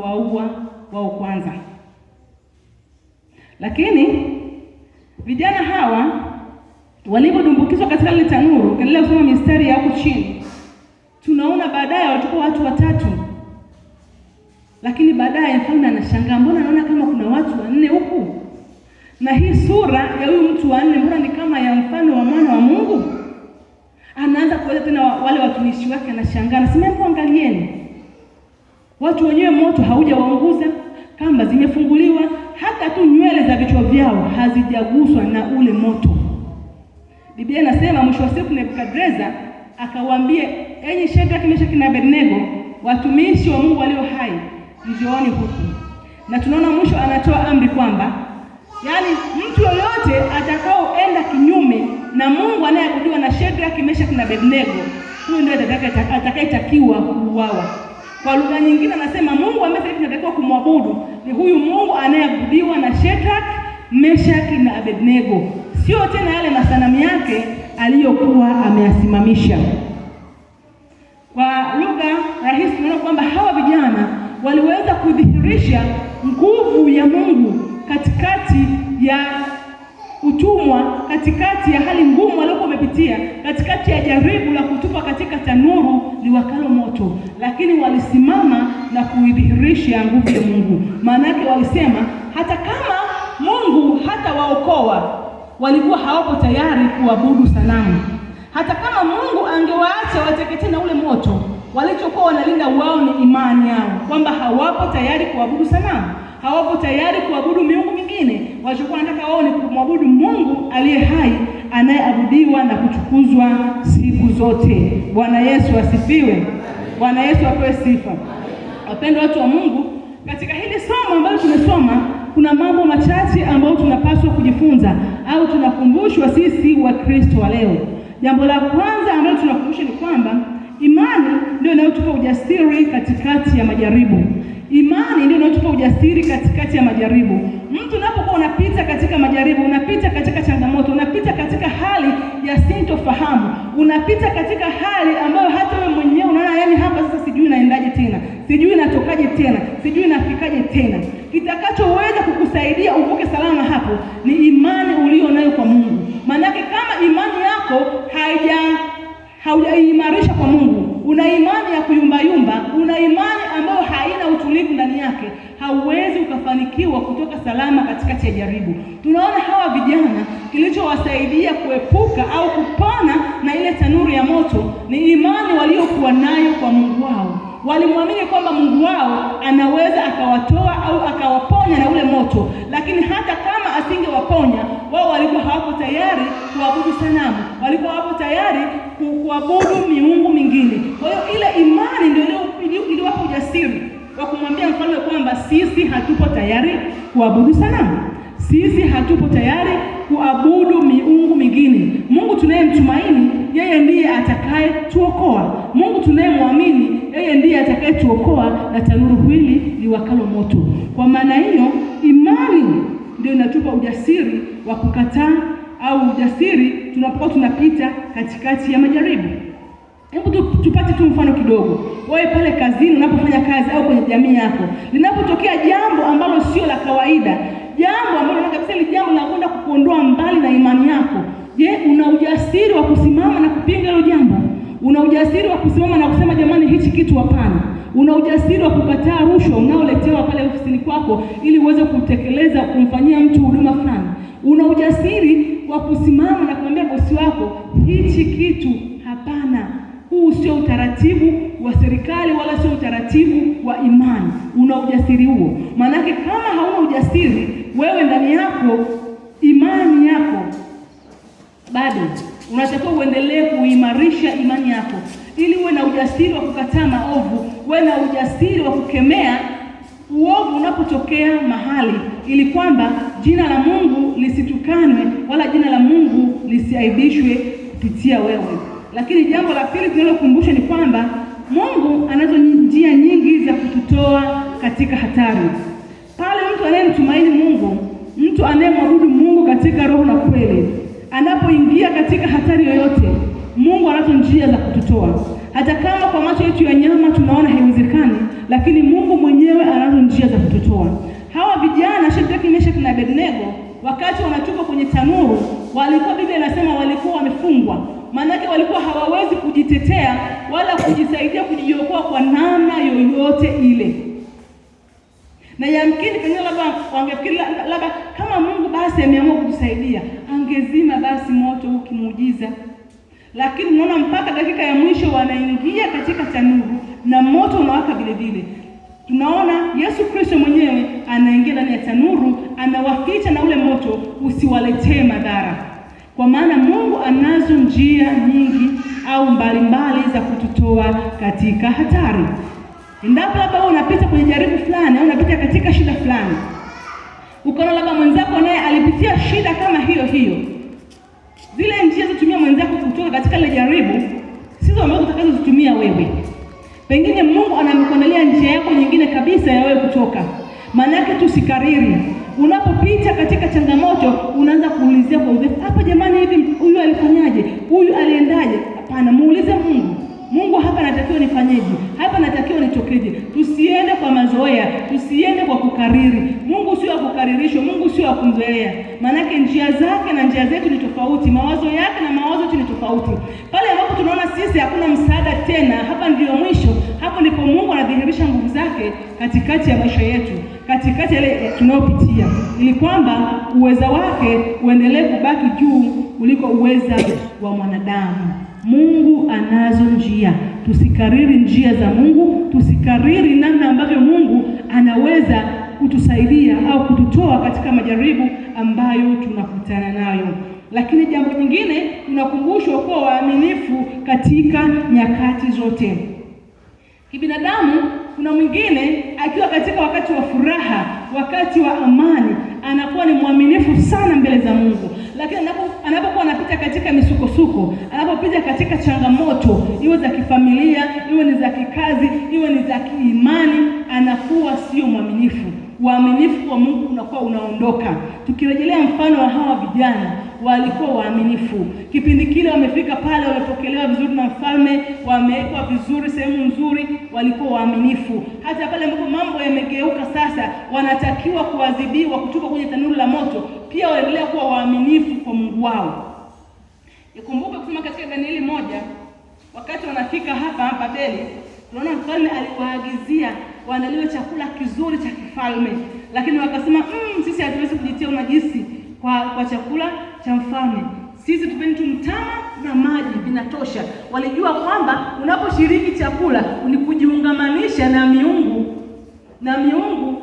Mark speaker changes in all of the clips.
Speaker 1: wamewaua wao kwanza. Lakini vijana hawa walipodumbukizwa katika ile tanuru, kaendelea kusoma mistari ya huko chini, tunaona baadaye walikuwa watu 3. Lakini baadaye mfalme anashangaa, mbona naona kama kuna watu 4 huku? Na hii sura ya huyu mtu wa 4 mbona ni kama ya mfano wa mwana wa Mungu? Anaanza kueleza tena wale watumishi wake, anashangaa, anasema angalieni. Watu wenyewe moto haujawaunguza, kamba zimefunguliwa, hata tu nywele za vichwa vyao hazijaguswa na ule moto. Biblia inasema mwisho wa siku Nebukadreza akawaambia, enyi Shadraka, Meshaki na Abednego, watumishi wa Mungu walio hai, njooni huku. Na tunaona mwisho anatoa amri kwamba yaani mtu yoyote atakaoenda kinyume na Mungu anayeabudiwa na Shadraka, Meshaki na Abednego, huyo ndiye atakayetakiwa kuuawa. Kwa lugha nyingine anasema Mungu ambaye sisi tunatakiwa kumwabudu ni huyu Mungu anayeabudiwa na Shadraka, Meshaki na Abednego, sio tena yale masanamu yake aliyokuwa ameyasimamisha. Kwa lugha rahisi tunaona kwamba hawa vijana waliweza kudhihirisha nguvu ya Mungu katikati ya utumwa, katikati ya hali ngumu waliokuwa wamepitia, katikati ya jaribu la kutupa katika tanuru liwakalo moto, lakini walisimama na kuidhihirisha nguvu ya Mungu. Maana yake walisema hata kama Mungu hata waokoa, walikuwa hawapo tayari kuabudu sanamu. Hata kama Mungu angewaacha wateketee na ule moto, walichokuwa wanalinda wao ni imani yao, kwamba hawapo tayari kuabudu sanamu, hawapo tayari kuabudu miungu mingine. Walichokuwa wanataka wao ni kumwabudu Mungu aliye hai, anayeabudiwa na kutukuzwa siku zote. Bwana Yesu asifiwe. Bwana Yesu apewe sifa. Wapendwa watu wa Mungu, katika hili somo ambalo tumesoma kuna mambo machache ambayo tunapaswa kujifunza au tunakumbushwa sisi wa Kristo wa leo. Jambo la kwanza ambalo tunakumbushwa ni kwamba imani ndio inayotupa ujasiri katikati ya majaribu. Imani ndio inayotupa ujasiri katikati ya majaribu. Mtu unapokuwa unapita katika majaribu, unapita katika changamoto, unapita katika hali ya sintofahamu, unapita katika hali ambayo hata wewe mwenyewe unaona yani hapa sasa sijui naendaje tena, sijui natokaje tena, sijui nafikaje tena. Kitakachoweza kukusaidia uvuke salama hapo ni imani ulio nayo kwa Mungu. Maana kama imani yako haujaimarisha kwa Mungu, una imani ya kuyumbayumba, una imani ambayo haina utulivu ndani yake, hauwezi ukafanikiwa kutoka salama katikati ya jaribu. Tunaona hawa vijana kilichowasaidia kuepuka au kupona na ile tanuru ya moto ni imani waliokuwa nayo kwa Mungu wao. Walimwamini kwamba Mungu wao anaweza akawatoa au akawaponya na ule moto, lakini hata kama asingewaponya, wao walikuwa hawapo tayari kuabudu sanamu, walikuwa hawapo tayari kuabudu miungu mingine. Kwa hiyo ile imani ndio iliwapa ujasiri wa kumwambia mfalme kwamba sisi hatupo tayari kuabudu sanamu, sisi hatupo tayari kuabudu miungu mingine. Mungu tunayemtumaini yeye ndiye atakaye tuokoa. Mungu tunayemwamini yeye ndiye atakaye tuokoa na tanuru hili liwakalo moto. Kwa maana hiyo imani ndio inatupa ujasiri wa kukataa au ujasiri tunapokuwa tunapita katikati ya majaribu. Hebu tupate tu mfano kidogo. Wewe pale kazini unapofanya kazi au kwenye jamii yako, linapotokea jambo ambalo sio la kawaida, jambo ambalo kabisa ile jambo linakwenda kukuondoa mbali na imani yako, je, una ujasiri wa kusimama na kupinga hilo jambo? Una ujasiri wa kusimama na kusema jamani hichi kitu hapana? Una ujasiri wa kukataa rushwa unaoletewa pale ofisini kwako ili uweze kutekeleza kumfanyia mtu huduma fulani? Una ujasiri wa kusimama na kumwambia bosi wako hichi kitu hapana? Huu sio utaratibu wa serikali wala sio utaratibu wa imani. Una ujasiri huo? Maana kama hauna ujasiri, wewe ndani yako imani yako bado unatakiwa uendelee kuimarisha imani yako ili uwe na ujasiri wa kukataa maovu, uwe na ujasiri wa kukemea uovu unapotokea mahali, ili kwamba jina la Mungu lisitukanwe wala jina la Mungu lisiaibishwe kupitia wewe. Lakini jambo la pili tunalokumbusha ni kwamba Mungu anazo njia nyingi za kututoa katika hatari. Pale mtu anayemtumaini Mungu, mtu anayemwabudu Mungu katika roho na kweli, anapoingia katika hatari yoyote, Mungu anazo njia za kututoa. Hata kama kwa macho yetu ya nyama tunaona haiwezekani, lakini Mungu mwenyewe anazo kututoa. Hawa vijana Shadraka, Meshaki na Abednego wakati wanatupwa kwenye tanuru, walikuwa, Biblia inasema walikuwa wamefungwa. Maanake walikuwa hawawezi kujitetea wala kujisaidia kujiokoa kwa namna yoyote ile. Na yamkini pengine labda wangefikiri labda kama Mungu basi ameamua kutusaidia, angezima basi moto huu kimuujiza. Lakini unaona mpaka dakika ya mwisho wanaingia katika tanuru na moto unawaka vile vile. Tunaona Yesu Kristo mwenyewe anaingia ndani ya tanuru, anawaficha na ule moto usiwaletee madhara. Kwa maana Mungu anazo njia nyingi au mbalimbali za kututoa katika hatari. Endapo labda unapita kwenye jaribu fulani au unapita katika shida fulani, ukaona labda mwenzako naye alipitia shida kama hiyo hiyo, zile njia zitumia mwenzako kutoka katika ile jaribu sizo ambazo utakazozitumia wewe. Pengine Mungu anamkuandalia njia yako nyingine kabisa ya wewe kutoka. Maana yake tusikariri. Unapopita katika changamoto unaanza kuulizia kwa uzefu, hapa jamani hivi huyu alifanyaje? Huyu aliendaje? Hapana, muulize Mungu. Mungu, hapa natakiwa nifanyeje? Hapa natakiwa nitokeje? Tusiende kwa mazoea, tusiende kwa kukariri. Mungu sio wa kukaririshwa, Mungu sio wa kumzoea. Maana yake njia zake na njia zetu ni tofauti, mawazo yake na mawazo yetu ni tofauti. Pale ambapo tunaona sisi hakuna msaada tena, hapa ndio mwisho, hapo ndipo Mungu anadhihirisha nguvu zake katikati ya maisha yetu, katikati ya ile tunayopitia, ili kwamba uweza wake uendelee kubaki juu kuliko uweza wa mwanadamu. Mungu anazo njia. Tusikariri njia za Mungu, tusikariri namna ambavyo Mungu anaweza kutusaidia au kututoa katika majaribu ambayo tunakutana nayo. Lakini jambo jingine, tunakumbushwa kuwa waaminifu katika nyakati zote. Kibinadamu, kuna mwingine akiwa katika wakati wa furaha, wakati wa amani, anakuwa ni mwaminifu sana mbele za Mungu. Lakini anapokuwa anapita katika misukosuko, anapopita katika changamoto, iwe za kifamilia, iwe ni za kikazi, iwe ni za kiimani, anakuwa sio mwaminifu. Uaminifu wa Mungu unakuwa unaondoka. Tukirejelea mfano wa hawa vijana, walikuwa waaminifu. Kipindi kile wamefika pale, wamepokelewa vizuri na mfalme, wamewekwa vizuri sehemu nzuri, walikuwa waaminifu. Hata pale ambapo mambo yamegeuka sasa, wanatakiwa kuadhibiwa kutoka kwenye tanuru la moto, pia waendelea kuwa waaminifu kwa Mungu wao. Nikumbuke kusema katika Danieli 1, wakati wanafika hapa Babeli, tunaona mfalme aliwaagizia waandaliwe chakula kizuri cha kifalme, lakini wakasema sisi hatuwezi kujitia unajisi kwa chakula cha mfalme. Sisi tupeni tu mtama na maji vinatosha. Walijua kwamba unaposhiriki chakula ni kujiungamanisha na miungu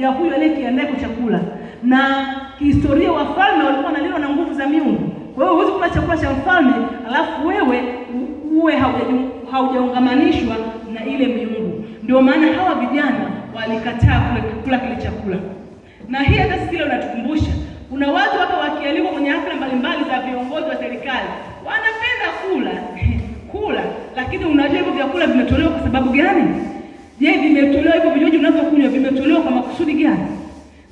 Speaker 1: ya huyo aliyekiandaa kwa chakula. Na kihistoria wafalme walikuwa wanaliwa na nguvu za miungu. Kwa hiyo huwezi kula chakula cha mfalme alafu wewe uwe haujaungamanishwa na ile miungu. Ndio maana hawa vijana walikataa kula kile chakula. Na hii hata sisi leo inatukumbusha, kuna watu hapa wakialikwa kwenye hafla mbalimbali za viongozi wa serikali, wanapenda kula, lakini unajua hivyo vyakula vimetolewa kwa sababu gani? Je, vimetolewa hivyo vinywaji unavyokunywa vimetolewa kwa makusudi gani?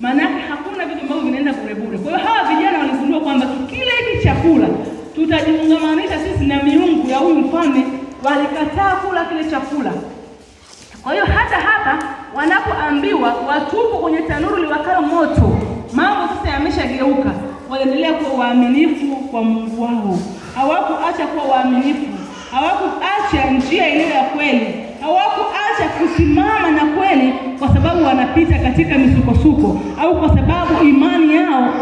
Speaker 1: Maana hakuna vitu ambavyo vinaenda bure bure. Kwa hiyo hawa vijana waligundua kwamba tukila hiki chakula tutajiungamanisha sisi na miungu ya huyu mfalme. Walikataa kula kile chakula. Kwa hiyo hata hapa wanapoambiwa watupo kwenye tanuru liwakalo moto, mambo sasa yameshageuka. Waliendelea kuwa waaminifu kwa Mungu wao. Hawakuacha kuwa waaminifu. Hawakuacha njia ile ya kweli. Hawakuacha kusimama na kweli kwa sababu wanapita katika misukosuko au kwa sababu imani yao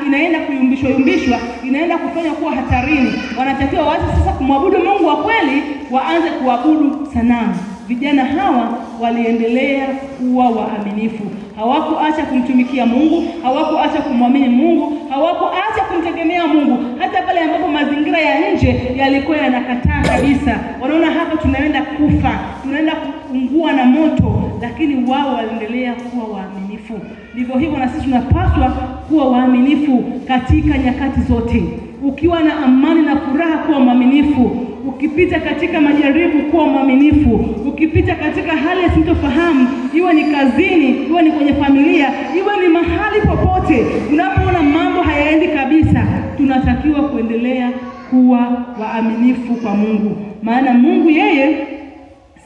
Speaker 1: inaenda kuyumbishwa, inaenda kufanya kuwa hatarini. Wanatakiwa waache sasa kumwabudu Mungu wa kweli, waanze kuabudu sanamu. Vijana hawa waliendelea kuwa waaminifu. Hawakuacha kumtumikia Mungu, hawakuacha kumwamini Mungu, hawakuacha kumtegemea Mungu hata pale ambapo mazingira ya nje yalikuwa yanakataa kabisa. Wanaona hapa tunaenda kufa, tunaenda kuungua na moto, lakini wao waliendelea kuwa waaminifu. Ndivyo hivyo na sisi tunapaswa kuwa waaminifu katika nyakati zote. Ukiwa na amani na furaha, kuwa mwaminifu. Ukipita katika majaribu, kuwa mwaminifu. Ukipita katika hali ya sintofahamu, iwe ni kazini, iwe ni kwenye familia, iwe ni mahali popote, unapoona mambo hayaendi kabisa, tunatakiwa kuendelea kuwa waaminifu kwa Mungu. Maana Mungu yeye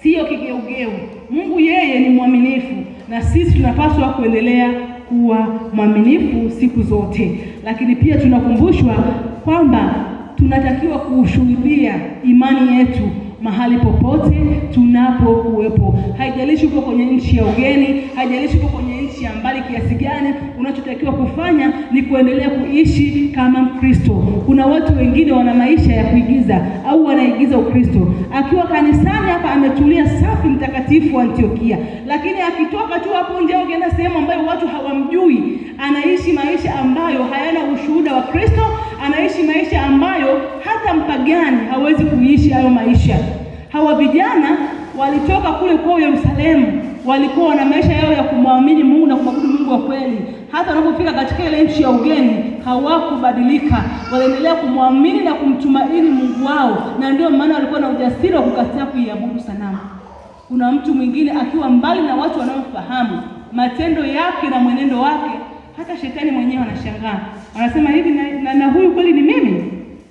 Speaker 1: sio kigeugeu. Mungu yeye ni mwaminifu. na sisi tunapaswa kuendelea kuwa mwaminifu siku zote. Lakini pia tunakumbushwa kwamba tunatakiwa kushuhudia imani yetu mahali popote tunapokuwepo. Haijalishi uko kwenye nchi ya ugeni, haijalishi uko kwenye nchi ya mbali kiasi gani, unachotakiwa kufanya ni kuendelea kuishi kama Mkristo. Kuna watu wengine wana maisha ya kuigiza au wanaigiza Ukristo. Akiwa kanisani hapa ametulia safi mtakatifu wa Antiokia, lakini akitoka tu hapo nje au kienda sehemu ambayo watu hawamjui, anaishi maisha ambayo hayana ushuhuda wa Kristo, anaishi maisha ambayo hata mpagani hawezi kuishi hayo maisha. Hawa vijana walitoka kule kwa Yerusalemu, walikuwa na maisha yao ya kumwamini Mungu na kumwabudu Mungu wa kweli. Hata wanapofika katika ile nchi ya ugeni hawakubadilika, waliendelea kumwamini na kumtumaini Mungu wao, na ndio maana walikuwa na ujasiri wa kukataa kuiabudu sanamu. Kuna mtu mwingine akiwa mbali na watu wanaofahamu matendo yake na mwenendo wake, hata shetani mwenyewe anashangaa. Anasema hivi na huyu kweli ni mimi?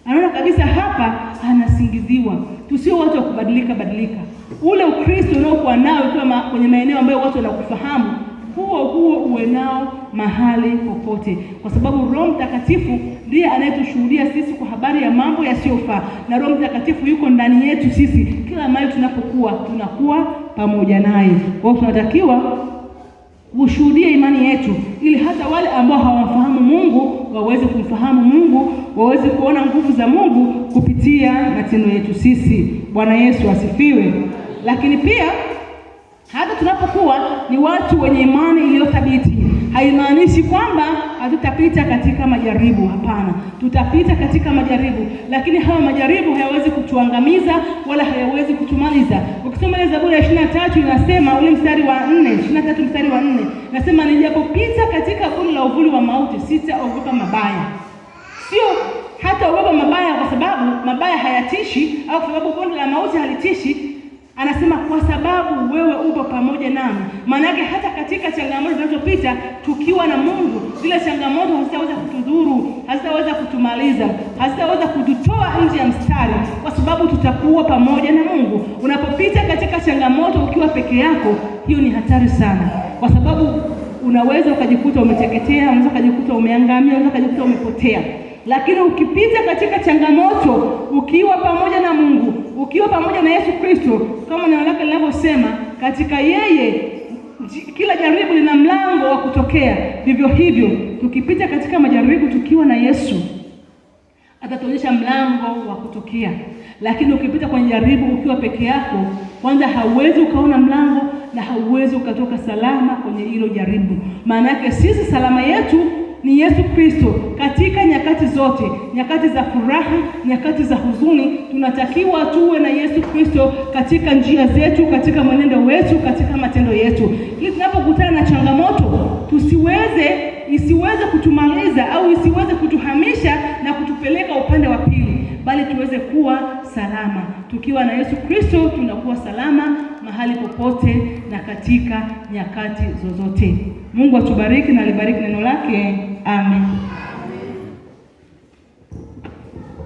Speaker 1: Anaona kabisa hapa anasingiziwa. Tusio watu wa kubadilika. Ule Ukristo unaokuwa nao ukiwa kwenye maeneo ambayo watu wanakufahamu, huo uwe nao mahali popote, kwa sababu Roho Mtakatifu ndiye anayetushuhudia sisi kwa habari ya mambo yasiyofaa, na Roho Mtakatifu yuko ndani yetu sisi. Kila mahali tunakuwa pamoja naye. Kwa hiyo tunatakiwa kushuhudia imani yetu, ili hata wale ambao hawafahamu Mungu waweze kumfahamu Mungu, waweze kuona nguvu za Mungu kupitia matendo yetu sisi. Bwana Yesu asifiwe. Lakini pia hata tunapokuwa ni watu wenye imani iliyothabiti, haimaanishi kwamba hatutapita katika majaribu. Hapana, tutapita katika majaribu, lakini hayo majaribu hayawezi kutuangamiza wala hayawezi kutumaliza. Ukisoma ile Zaburi ya 23 inasema ule mstari wa 4, 23 mstari wa 4, nasema nijapopita katika bonde la uvuli wa mauti sitaogopa mabaya. Sio hata ogopa mabaya kwa sababu mabaya hayatishi au kwa sababu bonde la mauti halitishi. Anasema kwa sababu wewe upo pamoja nami. Maana yake hata katika changamoto zinazopita tukiwa na Mungu, zile changamoto hazitaweza kutudhuru, hazitaweza kutumaliza, hazitaweza kututoa nje ya mstari, kwa sababu tutakuwa pamoja na Mungu. Unapopita katika changamoto ukiwa peke yako, hiyo ni hatari sana, kwa sababu unaweza ukajikuta umeteketea, unaweza ukajikuta umeangamia, unaweza ukajikuta umepotea. Lakini ukipita katika changamoto ukiwa pamoja na Mungu, ukiwa pamoja na Yesu Kristo, kama neno lake linavyosema, katika yeye kila jaribu lina mlango wa kutokea. Vivyo hivyo tukipita katika majaribu tukiwa na Yesu, atatuonyesha mlango wa kutokea. Lakini ukipita kwenye jaribu ukiwa peke yako, kwanza hauwezi ukaona mlango na hauwezi ukatoka salama kwenye hilo jaribu. Maana yake sisi salama yetu ni Yesu Kristo. Katika nyakati zote, nyakati za furaha, nyakati za huzuni, tunatakiwa tuwe na Yesu Kristo katika njia zetu, katika mwenendo wetu, katika matendo yetu, ili tunapokutana na changamoto isiweze kutumaliza au isiweze kutuhamisha na kutupeleka upande wa pili, bali tuweze kuwa salama. Tukiwa na Yesu Kristo tunakuwa salama mahali popote na katika nyakati zozote. Mungu atubariki na alibariki neno lake. Amen.